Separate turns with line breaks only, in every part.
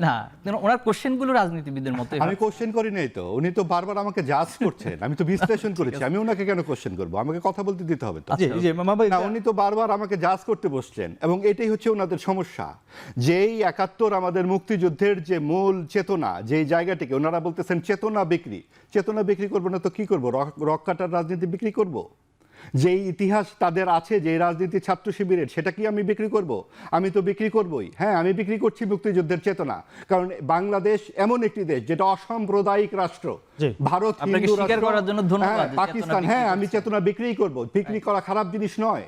না, ওনার কোশ্চেনগুলো রাজনীতিবিদদের মতো।
আমি কোশ্চেন করি নাই তো, উনি তো বারবার আমাকে জাজ করছেন, আমি তো বিশ্লেষণ করেছি, আমি ওনাকে কেন কোশ্চেন করবো? আমাকে কথা বলতে দিতে হবে তো। না, উনি তো বারবার আমাকে জাজ করতে বসছেন, এবং এটাই হচ্ছে ওনাদের সমস্যা। যেই ৭১ আমাদের মুক্তিযুদ্ধের যে মূল চেতনা, যেই জায়গাটিকে ওনারা বলতেছেন চেতনা বিক্রি করবো না তো কি করবো? রক কাটার রাজনীতি বিক্রি করব? যেই ইতিহাস তাদের আছে, যে রাজনীতি ছাত্র শিবিরের, সেটা কি আমি বিক্রি করব? আমি তো বিক্রি করবই। হ্যাঁ, আমি বিক্রি করছি মুক্তিযুদ্ধের চেতনা, কারণ বাংলাদেশ এমন একটি দেশ যেটা অসাম্প্রদায়িক রাষ্ট্র। ভারত হিন্দু রাষ্ট্র, পাকিস্তান, হ্যাঁ, আমি চেতনা বিক্রি করব। বিক্রি করা খারাপ জিনিস নয়।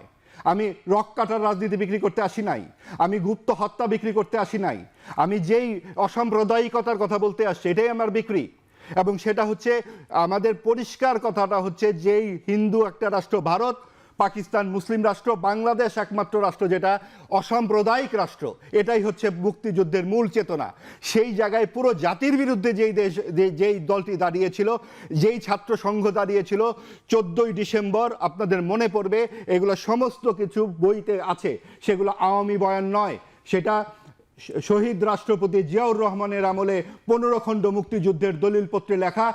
আমি রক কাটার রাজনীতি বিক্রি করতে আসি নাই, আমি গুপ্ত হত্যা বিক্রি করতে আসি নাই, আমি যেই অসাম্প্রদায়িকতার কথা বলতে আসছি এটাই আমার বিক্রি। এবং সেটা হচ্ছে আমাদের পরিষ্কার কথাটা হচ্ছে, যেই হিন্দু একটা রাষ্ট্র ভারত, পাকিস্তান মুসলিম রাষ্ট্র, বাংলাদেশ একমাত্র রাষ্ট্র যেটা অসাম্প্রদায়িক রাষ্ট্র, এটাই হচ্ছে মুক্তিযুদ্ধের মূল চেতনা। সেই জায়গায় পুরো জাতির বিরুদ্ধে যেই দলটি দাঁড়িয়েছিল, যেই ছাত্র সংঘ দাঁড়িয়েছিল 14ই ডিসেম্বর, আপনাদের মনে পড়বে, এগুলো সমস্ত কিছু বইতে আছে, সেগুলো আওয়ামী বয়ান নয়, সেটা শহীদ রাষ্ট্রপতি জিয়াউর রহমানের আমলে 15 খণ্ড মুক্তিযুদ্ধের দলিলপত্রে লেখা,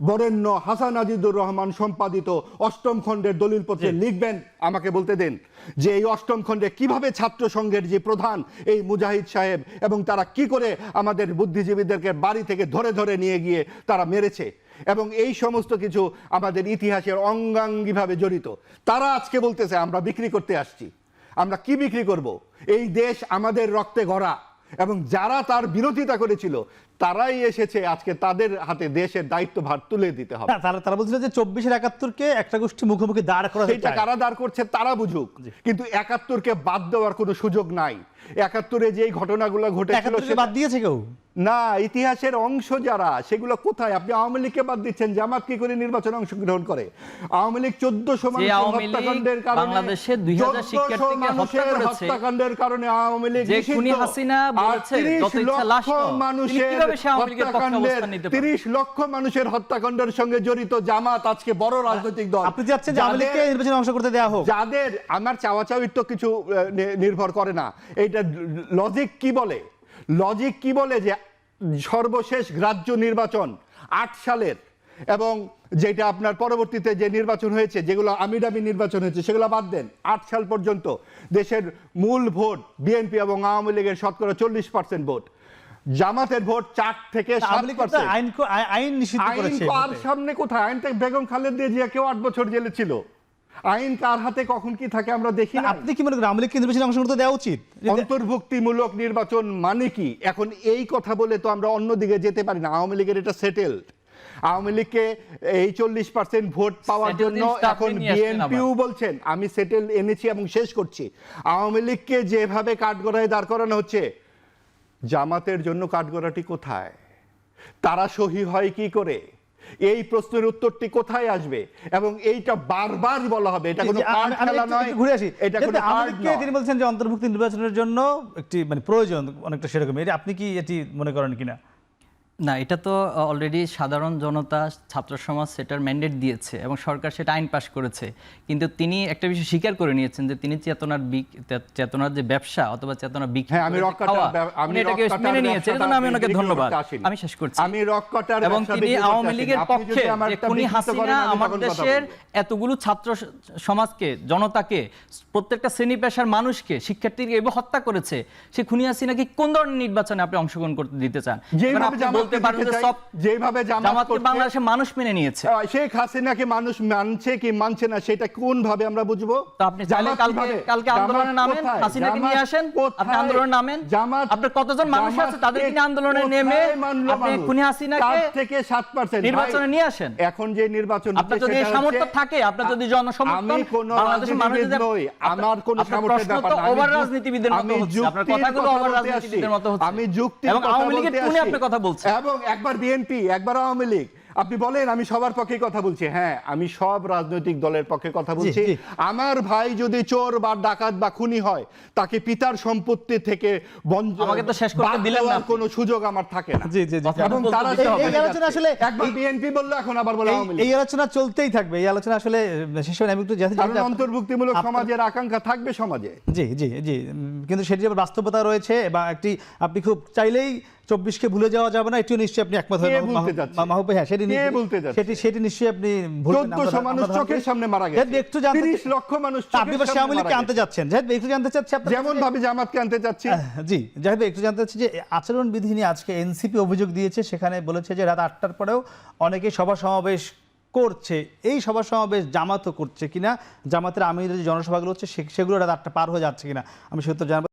বরেণ্য হাসান আজিজুর রহমান সম্পাদিত 8ম খণ্ডের দলিলপত্রে লিখবেন। আমাকে বলতে দেন যে এই 8ম খণ্ডে কিভাবে ছাত্র সংঘের যে প্রধান এই মুজাহিদ সাহেব এবং তারা কি করে আমাদের বুদ্ধিজীবীদেরকে বাড়ি থেকে ধরে ধরে নিয়ে গিয়ে তারা মেরেছে, এবং এই সমস্ত কিছু আমাদের ইতিহাসের অঙ্গাঙ্গিভাবে জড়িত। তারা আজকে বলতেছে আমরা বিক্রি করতে আসছি। আমরা কি বিক্রি করব? এই দেশ আমাদের রক্তে গড়া, এবং যারা তার বিরোধিতা করেছিল তারাই এসেছে আজকে তাদের হাতে দেশের দায়িত্বভার তুলে দিতে হবে।
তারা বলছিল যে 24-এর ৭১-কে একটা গোষ্ঠী মুখোমুখি দাঁড় করা,
সেটা কারা দাঁড় করছে তারা বুঝুক, কিন্তু ৭১-কে বাদ দেওয়ার কোনো সুযোগ নাই। ৭১-এ যেই ঘটনাগুলো ঘটেছিল
বাদ দিয়েছে কেউ
না, ইতিহাসের অংশ যারা, সেগুলো কোথায়? আপনি আওয়ামী লীগকে বাদ দিচ্ছেন, জামাত কি করে নির্বাচনে অংশগ্রহণ করে? আওয়ামী লীগ 1400 মানুষের হত্যাকাণ্ডের কারণে,
বাংলাদেশে 2000 শিক্ষার্থীকে হত্যা করেছে,
হত্যাকাণ্ডের কারণে আওয়ামী লীগ
যে খুনি হাসিনা বলেছে যত ইচ্ছা লাশ
মানুষের হত্যাকাণ্ডের 30 লক্ষ মানুষের হত্যাকাণ্ডের সঙ্গে জড়িত জামাত আজকে বড় রাজনৈতিক দল।
আপনি চাচ্ছেন যে আওয়ামী লীগকে নির্বাচনে অংশ করতে দেওয়া হোক?
যাদের, আমার চাওয়াচাওয়ির তো কিছু নির্ভর করে না, এইটা লজিক কি বলে? লজিক কি বলে যে সর্বশেষ গ্রাহ্য নির্বাচন 8 সালের, এবং যেটা আপনার পরবর্তীতে যে নির্বাচন হয়েছে, যেগুলো আমিডামি নির্বাচন হয়েছে, সেগুলো বাদ দেন, 8 সাল পর্যন্ত দেশের মূল ভোট বিএনপি এবং আওয়ামী লীগের শতকরা 40% ভোট, জামাতের ভোট 4 থেকে 7%।
আইন নিষিদ্ধ করেছে।
আর সামনে কোথায়? আইন থেকে বেগম খালেদা জিয়া কেউ 8 বছর জেলে ছিল। আইন কার হাতে কখন কি থাকে আমরা দেখি না।
আপনি কি মনে করেন আওয়ামী লীগকে নির্বাচনে অংশ করতে দেওয়া উচিত?
অন্তর্ভুক্তিমূলক নির্বাচন মানে কি? এখন এই কথা বলে তো আমরা অন্যদিকে যেতে পারি না। আওয়ামী লীগের এটা সেটেলড। আওয়ামী লীগকে এই 40% ভোট পাওয়ার জন্য এখন বিএনপিও বলছেন আমি সেটেল এনেছি এবং শেষ করছি। আওয়ামী লীগকে যেভাবে কাঠগড়ায় দাঁড় করানো হচ্ছে, জামাতের জন্য কাঠগড়াটি কোথায়? তারা সহি হয় কি করে? এই প্রশ্নের উত্তরটি কোথায় আসবে? এবং এইটা বারবার বলা হবে, এটা কোনো কার্ড খেলা নয়।
ঘুরে আসি,
এটা কোনো কার্ড নয়।
তিনি বলছেন যে অন্তর্ভুক্তি নির্বাচনের জন্য একটি মানে প্রয়োজন অনেকটা সেরকম, এটা আপনি কি এটি মনে করেন কিনা?
না, এটা তো অলরেডি সাধারণ জনতা, ছাত্র সমাজ সেটার ম্যান্ডেট দিয়েছে এবং সরকার সেটা আইন পাশ করেছে। কিন্তু তিনি একটা বিষয় স্বীকার করে নিয়েছেন যে তিনি চেতনার যে ব্যবসা অথবা চেতনা বিক্রি,
আমি
এটাকে মেনে নিয়েছেন। এজন্য আমি ওনাকে ধন্যবাদ। আমি শেষ করছি।
আমি রক কাটার
এবং তিনি আওয়ামী লীগের পক্ষে, যে খুনি হাসিনা আমাদের দেশের এতগুলো ছাত্র সমাজকে, জনতাকে, প্রত্যেকটা শ্রেণী পেশার মানুষকে, শিক্ষার্থীকে এভাবে হত্যা করেছে, সেই খুনি হাসিনাকে কোন ধরনের নির্বাচনে আপনি অংশগ্রহণ করতে দিতে চান?
যেভাবে
বাংলাদেশের মানুষ মেনে নিয়েছে,
শেখ হাসিনাকে মানুষ মানছে কি মানছে না সেটা কোন ভাবে আমরা বুঝবো?
আপনি চাইলে কালকে আন্দোলনে নামেন, হাসিনাকে নিয়ে আসেন, আপনি আন্দোলনে নামেন। আপনার কতজন মানুষ আছে তাদের নিয়ে আন্দোলনে নেমে আপনি খুনি হাসিনাকে
4 থেকে 7%
নির্বাচনে নিয়ে আসেন।
এখন যে নির্বাচন,
আপনার যদি সামর্থ্য থাকে, আপনার যদি জনসমর্থন, বাংলাদেশের মানুষ যদি,
আমার কোন সামর্থ্যের ব্যাপার না।
ওভার রাজনীতিবিদের মতো হচ্ছে, আপনার কথাগুলো ওভার রাজনীতিবিদের মতো হচ্ছে।
আমি যুক্তি
এবং আওয়ামী লীগের টুনে আপনি কথা বলছেন,
এবং একবার বিএনপি একবার আওয়ামী লীগ। আপনি বলেন আমি সবার পক্ষে কথা বলছি। হ্যাঁ, আমি সব রাজনৈতিক দলের পক্ষে কথা বলছি। আমার ভাই যদি চোর বা ডাকাত বা খুনি হয়, তাকে পিতার সম্পত্তি থেকে
আমাকে তো শেষ করতে দিলেন না,
কোনো সুযোগ আমার থাকে না।
জি জি জি।
এবং তারা
এই আলোচনা আসলে
একবার বিএনপি বললো, এখন আবার বলে আওয়ামী লীগ।
এই আলোচনা চলতেই থাকবে। এই আলোচনা আসলে শেষ হয় না। আমি একটু জানতে,
অন্তর্ভুক্তিমূলক সমাজের আকাঙ্ক্ষা থাকবে সমাজে।
জি জি জি, কিন্তু সেটি আবার বাস্তবতা রয়েছে এবং একটি আপনি খুব চাইলেই 24 কে ভুলে যাওয়া যাবে না, এটিও নিশ্চয়ই আপনি একমত হবেন মাহবুব ভাই। হ্যাঁ, সেটি নিশ্চয়ই আপনি ভুলবেন না।
1400 মানুষ চোখের সামনে মারা গেছে,
একটু জানতে
30 লক্ষ মানুষ
আপনি আওয়ামী লীগকে আনতে যাচ্ছেন, একটু জানতে চাচ্ছি আপনার
যেমন ভাবে জামাতকে আনতে যাচ্ছি।
জি, যাই একটু জানতে চাচ্ছি যে আচরণ বিধি নিয়ে আজকে এনসিপি অভিযোগ দিয়েছে, সেখানে বলেছে যে রাত 8টার পরেও অনেকে সভা সমাবেশ করছে। এই সভা সমাবেশ জামাতও করছে কিনা, জামাতের আমিরের যে জনসভাগুলো হচ্ছে সেগুলো রাত 8টা পার হয়ে যাচ্ছে কিনা, আমি সত্য জানাবো।